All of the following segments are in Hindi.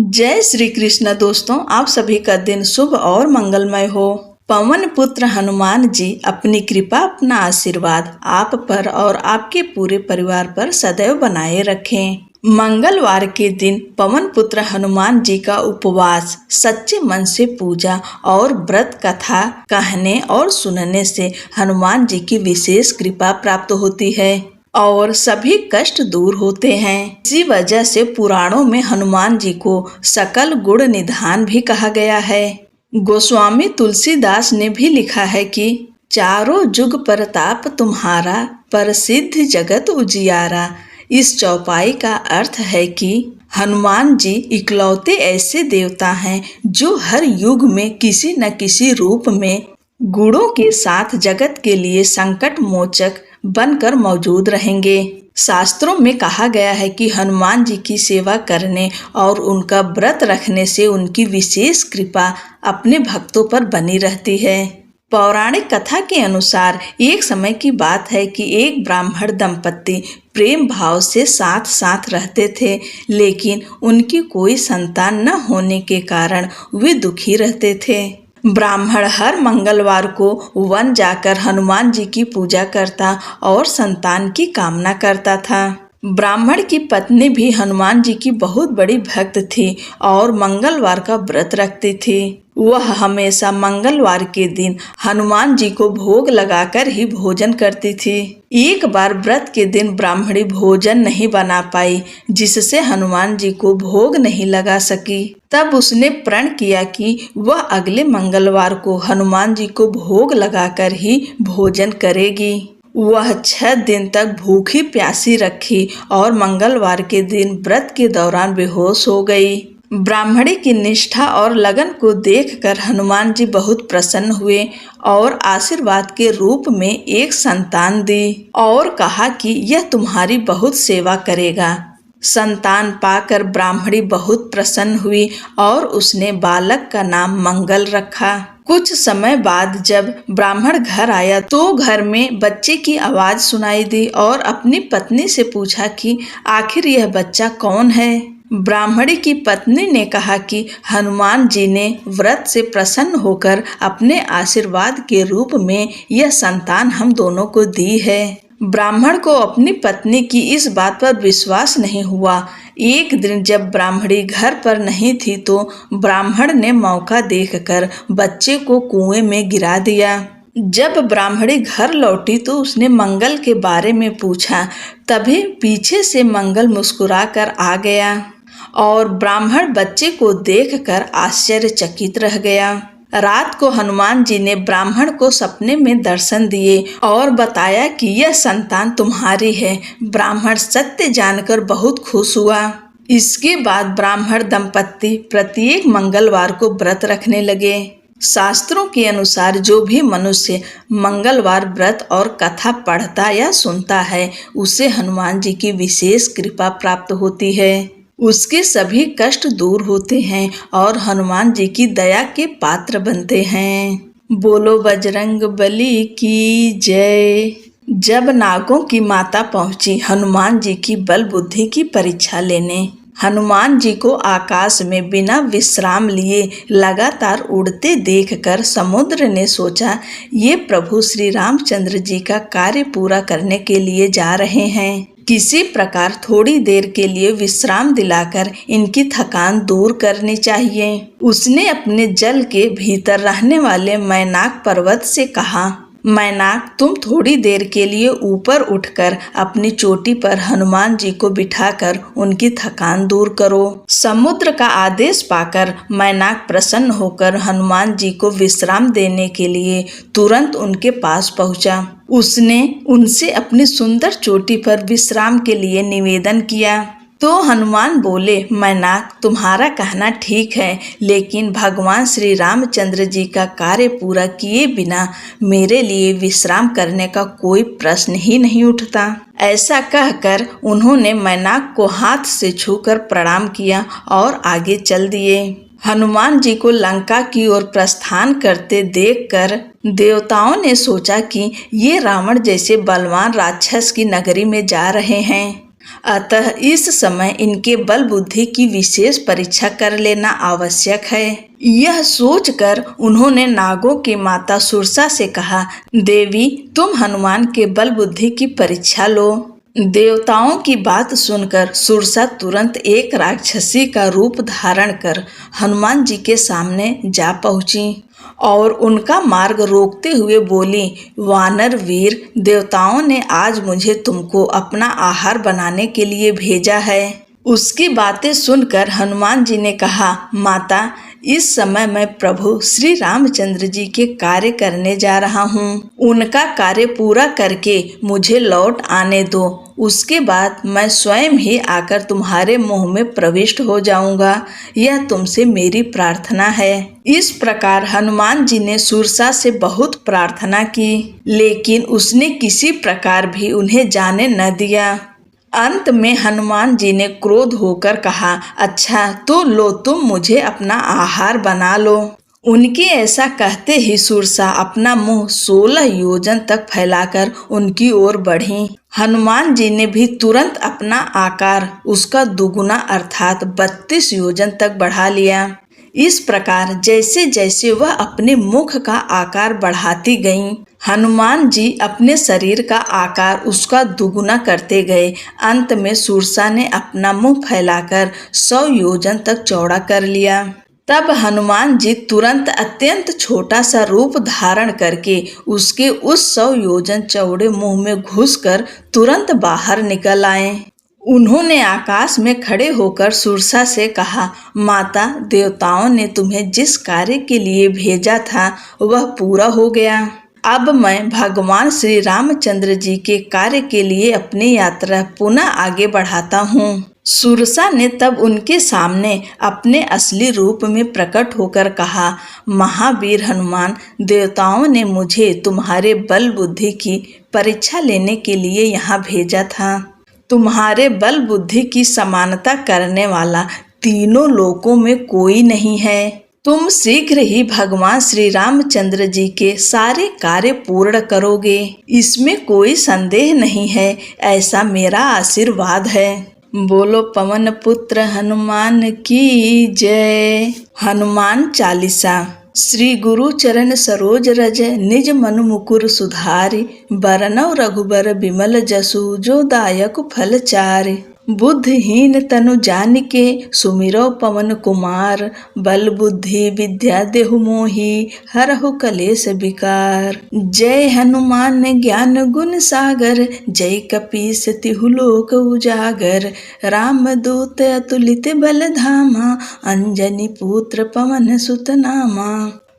जय श्री कृष्ण दोस्तों, आप सभी का दिन शुभ और मंगलमय हो। पवन पुत्र हनुमान जी अपनी कृपा, अपना आशीर्वाद आप पर और आपके पूरे परिवार पर सदैव बनाए रखें। मंगलवार के दिन पवन पुत्र हनुमान जी का उपवास, सच्चे मन से पूजा और व्रत कथा कहने और सुनने से हनुमान जी की विशेष कृपा प्राप्त होती है और सभी कष्ट दूर होते हैं। इसी वजह से पुराणों में हनुमान जी को सकल गुण निधान भी कहा गया है। गोस्वामी तुलसीदास ने भी लिखा है कि चारों जुग परताप तुम्हारा, प्रसिद्ध जगत उजियारा। इस चौपाई का अर्थ है कि हनुमान जी इकलौते ऐसे देवता हैं जो हर युग में किसी न किसी रूप में गुणों के साथ जगत के लिए संकट मोचक बनकर मौजूद रहेंगे। शास्त्रों में कहा गया है कि हनुमान जी की सेवा करने और उनका व्रत रखने से उनकी विशेष कृपा अपने भक्तों पर बनी रहती है। पौराणिक कथा के अनुसार एक समय की बात है कि एक ब्राह्मण दंपत्ति प्रेम भाव से साथ साथ रहते थे, लेकिन उनकी कोई संतान न होने के कारण वे दुखी रहते थे। ब्राह्मण हर मंगलवार को वन जाकर हनुमान जी की पूजा करता और संतान की कामना करता था। ब्राह्मण की पत्नी भी हनुमान जी की बहुत बड़ी भक्त थी और मंगलवार का व्रत रखती थी। वह हमेशा मंगलवार के दिन हनुमान जी को भोग लगाकर ही भोजन करती थी। एक बार व्रत के दिन ब्राह्मणी भोजन नहीं बना पाई, जिससे हनुमान जी को भोग नहीं लगा सकी। तब उसने प्रण किया कि वह अगले मंगलवार को हनुमान जी को भोग लगाकर ही भोजन करेगी। वह 6 दिन तक भूखी प्यासी रखी और मंगलवार के दिन व्रत के दौरान बेहोश हो गई। ब्राह्मणी की निष्ठा और लगन को देखकर हनुमान जी बहुत प्रसन्न हुए और आशीर्वाद के रूप में एक संतान दी और कहा कि यह तुम्हारी बहुत सेवा करेगा। संतान पाकर ब्राह्मणी बहुत प्रसन्न हुई और उसने बालक का नाम मंगल रखा। कुछ समय बाद जब ब्राह्मण घर आया तो घर में बच्चे की आवाज सुनाई दी और अपनी पत्नी से पूछा कि आखिर यह बच्चा कौन है। ब्राह्मणी की पत्नी ने कहा कि हनुमान जी ने व्रत से प्रसन्न होकर अपने आशीर्वाद के रूप में यह संतान हम दोनों को दी है। ब्राह्मण को अपनी पत्नी की इस बात पर विश्वास नहीं हुआ। एक दिन जब ब्राह्मणी घर पर नहीं थी तो ब्राह्मण ने मौका देखकर बच्चे को कुएं में गिरा दिया। जब ब्राह्मणी घर लौटी तो उसने मंगल के बारे में पूछा। तभी पीछे से मंगल मुस्कुराकर आ गया और ब्राह्मण बच्चे को देखकर आश्चर्यचकित रह गया। रात को हनुमान जी ने ब्राह्मण को सपने में दर्शन दिए और बताया कि यह संतान तुम्हारी है। ब्राह्मण सत्य जानकर बहुत खुश हुआ। इसके बाद ब्राह्मण दंपत्ति प्रत्येक मंगलवार को व्रत रखने लगे। शास्त्रों के अनुसार जो भी मनुष्य मंगलवार व्रत और कथा पढ़ता या सुनता है, उसे हनुमान जी की विशेष कृपा प्राप्त होती है। उसके सभी कष्ट दूर होते हैं और हनुमान जी की दया के पात्र बनते हैं। बोलो बजरंग बली की जय। जब नागों की माता पहुंची हनुमान जी की बल बुद्धि की परीक्षा लेने, हनुमान जी को आकाश में बिना विश्राम लिए लगातार उड़ते देखकर समुद्र ने सोचा, ये प्रभु श्री रामचंद्र जी का कार्य पूरा करने के लिए जा रहे हैं। किसी प्रकार थोड़ी देर के लिए विश्राम दिलाकर इनकी थकान दूर करनी चाहिए। उसने अपने जल के भीतर रहने वाले मैनाक पर्वत से कहा, मैनाक तुम थोड़ी देर के लिए ऊपर उठकर अपनी चोटी पर हनुमान जी को बिठाकर उनकी थकान दूर करो। समुद्र का आदेश पाकर मैनाक प्रसन्न होकर हनुमान जी को विश्राम देने के लिए तुरंत उनके पास पहुंचा। उसने उनसे अपनी सुंदर चोटी पर विश्राम के लिए निवेदन किया तो हनुमान बोले, मैनाक तुम्हारा कहना ठीक है, लेकिन भगवान श्री रामचंद्र जी का कार्य पूरा किए बिना मेरे लिए विश्राम करने का कोई प्रश्न ही नहीं उठता। ऐसा कहकर उन्होंने मैनाक को हाथ से छूकर प्रणाम किया और आगे चल दिए। हनुमान जी को लंका की ओर प्रस्थान करते देखकर देवताओं ने सोचा कि ये रावण जैसे बलवान राक्षस की नगरी में जा रहे हैं। अतः इस समय इनके बल बुद्धि की विशेष परीक्षा कर लेना आवश्यक है। यह सोचकर उन्होंने नागों की माता सुरसा से कहा, देवी तुम हनुमान के बल बुद्धि की परीक्षा लो। देवताओं की बात सुनकर सुरसा तुरंत एक राक्षसी का रूप धारण कर हनुमान जी के सामने जा पहुंची और उनका मार्ग रोकते हुए बोली, वानर वीर, देवताओं ने आज मुझे तुमको अपना आहार बनाने के लिए भेजा है। उसकी बातें सुनकर हनुमान जी ने कहा, माता इस समय मैं प्रभु श्री रामचंद्र जी के कार्य करने जा रहा हूँ। उनका कार्य पूरा करके मुझे लौट आने दो। उसके बाद मैं स्वयं ही आकर तुम्हारे मुंह में प्रविष्ट हो जाऊंगा। यह तुमसे मेरी प्रार्थना है। इस प्रकार हनुमान जी ने सुरसा से बहुत प्रार्थना की, लेकिन उसने किसी प्रकार भी उन्हें जाने न दिया। अंत में हनुमान जी ने क्रोध होकर कहा, अच्छा तो लो, तुम मुझे अपना आहार बना लो। उनके ऐसा कहते ही सुरसा अपना मुंह 16 योजन तक फैलाकर उनकी ओर बढ़ी। हनुमान जी ने भी तुरंत अपना आकार उसका दुगुना अर्थात 32 योजन तक बढ़ा लिया। इस प्रकार जैसे जैसे वह अपने मुख का आकार बढ़ाती गईं, हनुमान जी अपने शरीर का आकार उसका दुगुना करते गए। अंत में सुरसा ने अपना मुंह फैलाकर 100 योजन तक चौड़ा कर लिया। तब हनुमान जी तुरंत अत्यंत छोटा सा रूप धारण करके उसके उस 100 योजन चौड़े मुंह में घुसकर तुरंत बाहर निकल आए। उन्होंने आकाश में खड़े होकर सुरसा से कहा, माता देवताओं ने तुम्हें जिस कार्य के लिए भेजा था वह पूरा हो गया। अब मैं भगवान श्री रामचंद्र जी के कार्य के लिए अपनी यात्रा पुनः आगे बढ़ाता हूँ। सुरसा ने तब उनके सामने अपने असली रूप में प्रकट होकर कहा, महावीर हनुमान, देवताओं ने मुझे तुम्हारे बल बुद्धि की परीक्षा लेने के लिए यहाँ भेजा था। तुम्हारे बल बुद्धि की समानता करने वाला तीनों लोकों में कोई नहीं है। तुम शीघ्र ही भगवान श्री रामचंद्र जी के सारे कार्य पूर्ण करोगे, इसमें कोई संदेह नहीं है, ऐसा मेरा आशीर्वाद है। बोलो पवन पुत्र हनुमान की जय। हनुमान चालीसा। श्री गुरु चरण सरोज रज निज मनु मुकुर सुधारि, बरनउँ रघुबर बिमल जसु जो दायक फल चारि। बुद्धिहीन तनु जानिके सुमिरौ पवन कुमार, बल बुद्धि विद्या देहु मोहि हरहु कलेश विकार। जय हनुमान ज्ञान गुण सागर, जय कपीस तिहु लोक उजागर। राम दूत अतुलित बल धामा, अंजनी पुत्र पवन सुत नामा।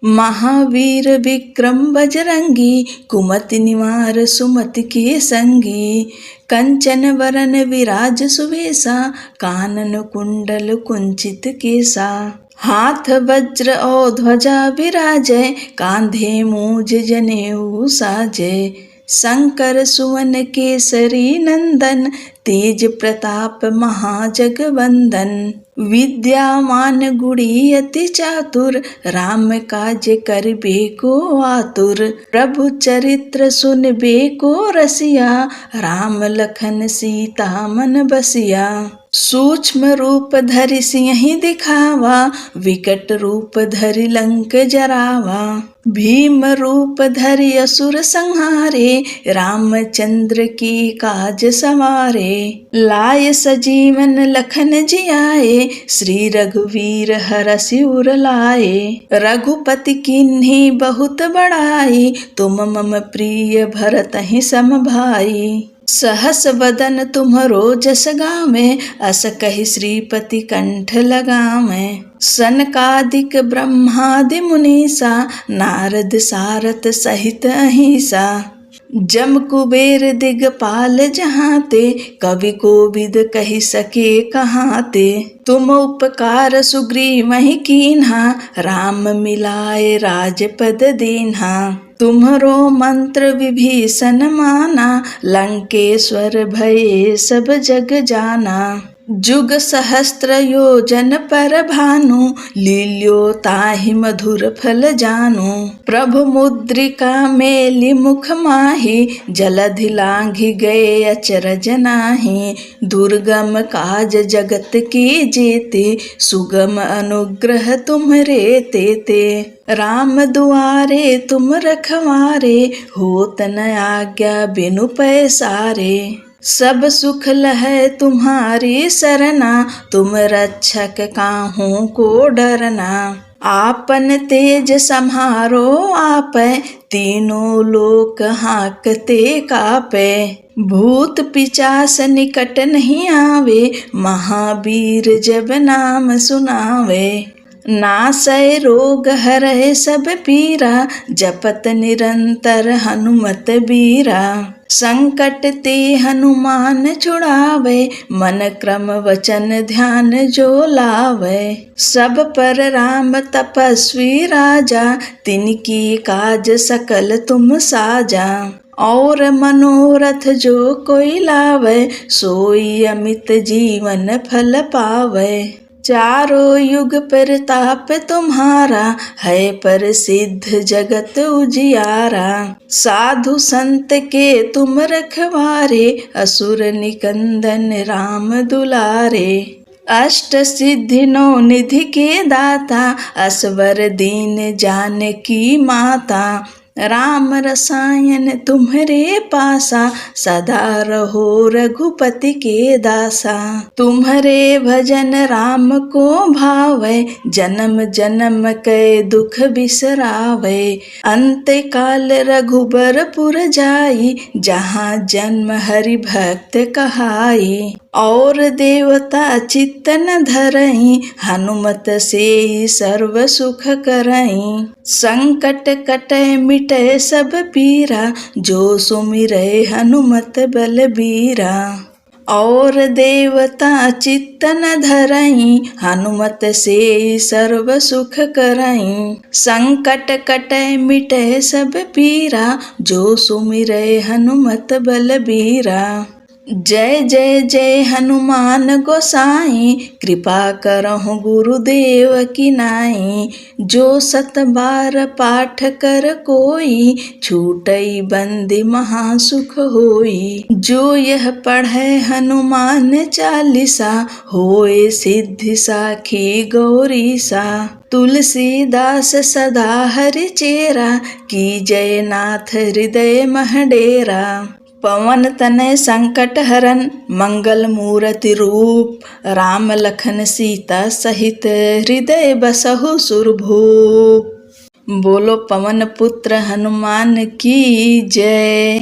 महावीर विक्रम बजरंगी, कुमति निवार सुमति के संगी। कंचन वरन विराज सुवेशा, कानन कुंडल कुंचित केसा। हाथ वज्र और ध्वजा विराजय, कांधे मूज जनेऊ साजय। शंकर सुवन केसरी नंदन, तेज प्रताप महाजगवंदन। विद्यावान गुणी अति चातुर, राम काज करबे को आतुर। प्रभु चरित्र सुनबे को रसिया, राम लखन सीता मन बसिया। सूक्ष्म रूप धरि सिंहि दिखावा, विकट रूप धरि लंक जरावा। भीम रूप धरि असुर संहारे, रामचंद्र की काज सवारे। लाय सजीवन लखन जियाए, श्री रघुवीर हरषि उर लाए। रघुपति कीन्ही बहुत बड़ाई, तुम मम प्रिय भरतहि सम भाई। सहस बदन तुम्हरो जस गावें, अस कहि श्रीपति कंठ लगावें। सनकादिक ब्रह्मादि मुनीसा, नारद सारथ सहित अहिसा। जम कुबेर दिगपाल जहाते, कवि कोविद कहि सके कहाते। तुम उपकार सुग्रीवहि कीन्हा, राम मिलाए राजपद दीन्हा। तुम्हरो मंत्र विभीषण माना, लंकेश्वर भये सब जग जाना। जुग सहस्त्र योजन पर भानु, लील्यो ताहि मधुर फल जानु। प्रभु मुद्रिका मेलि मुख माहि, जलधि लांघि गए अचरज नाही। दुर्गम काज जगत की जेते, सुगम अनुग्रह तुम्हरे तेते। राम दुआरे तुम रखवारे, होत न आज्ञा बिनु पैसारे। सब सुख लहै तुम्हारी सरना, तुम रक्षक काहू को डरना। आपन तेज सम्हारो आपै, तीनों लोक हाँकते कापै। भूत पिचास निकट नहीं आवे, महावीर जब नाम सुनावे। नासै रोग हरै सब पीरा, जपत निरंतर हनुमत बीरा। संकट ते हनुमान छुड़ावे, मन क्रम वचन ध्यान जो लावे। सब पर राम तपस्वी राजा, तिनकी काज सकल तुम साजा। और मनोरथ जो कोई लावे, सोई अमित जीवन फल पावे। चारों युग प्रताप तुम्हारा, है प्रसिद्ध जगत उजियारा। साधु संत के तुम रखवारे, असुर निकंदन राम दुलारे। अष्ट सिद्धि नौ निधि के दाता, असवर दीन जानकी माता। राम रसायन तुम्हरे पासा, सदा रहो रघुपति के दासा। तुम्हरे भजन राम को भावै, जन्म जन्म के दुख बिसरावै। अंत काल रघुबरपुर जाई, जहाँ जन्म हरि भक्त कहाई। और देवता चित्त न धरई, हनुमत से सर्व सुख करई। संकट कटै मिटै सब पीरा, जो सुमिरै हनुमत बलबीरा। और देवता चित्त न धरई, हनुमत से सर्व सुख करई। संकट कटै मिटै सब पीरा, जो सुमिरै हनुमत बलबीरा। जय जय जय हनुमान गोसाई, कृपा करहु गुरुदेव की नाई। जो सत बार पाठ कर कोई, छूटई बंदी महासुख होई। जो यह पढ़ै हनुमान चालीसा, होए सिद्धि साखी गौरीसा। तुलसीदास सदा हरि चेरा, कीजय नाथ हृदय मह डेरा। पवन तनय संकट हरन, मंगल मूर्ति रूप। राम लखन सीता सहित, हृदय बसहु सुरभूप। बोलो पवन पुत्र हनुमान की जय।